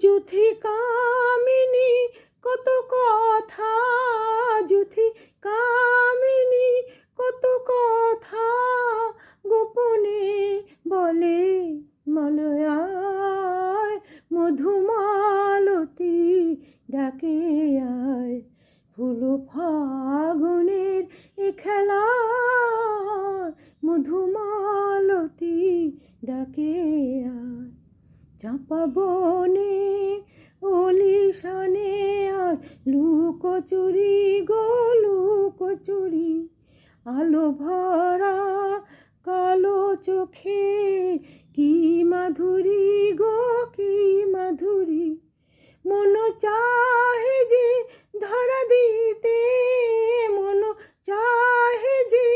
যুথি কামিনী কত কথা, যুথি কামিনী কত কথা গোপনে বলে মলয়ায়, মধুমালতী ডাকে আয়। ফুল ফাগুনের এ খেলা, মধুমালতী ডাকে আয়। চাঁপা বনে অলিশানে আর লুকোচুরি গো লুকোচুরি, আলো ভরা কালো চোখে কি মাধুরী গো কি মাধুরী। মন চাহে যে ধরা দিতে, মন চাহে যে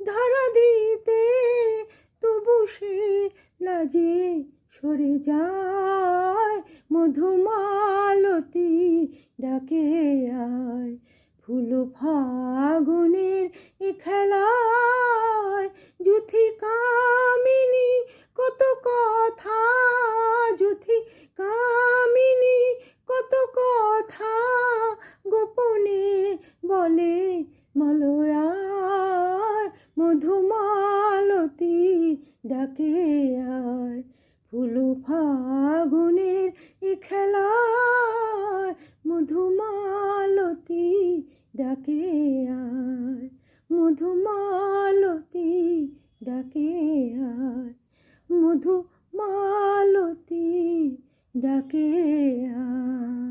ধরা দিতে, তবু সে লাজে সরে যায়, মধুমালতী ডাকে আয়। ফুল ফাগুনের এ খেলায়, যুথি কামিনী কত কথা, যুথি কামিনী কত কথা গোপনে বলে মলয়ায়, মধুমালতী ডাকে আয়। ফুল ফাগুনের এ খেলায়, মধুমালতী ডাকে আয়, মধুমালতী ডাকে আয়, মধুমালতী ডাকে আয়।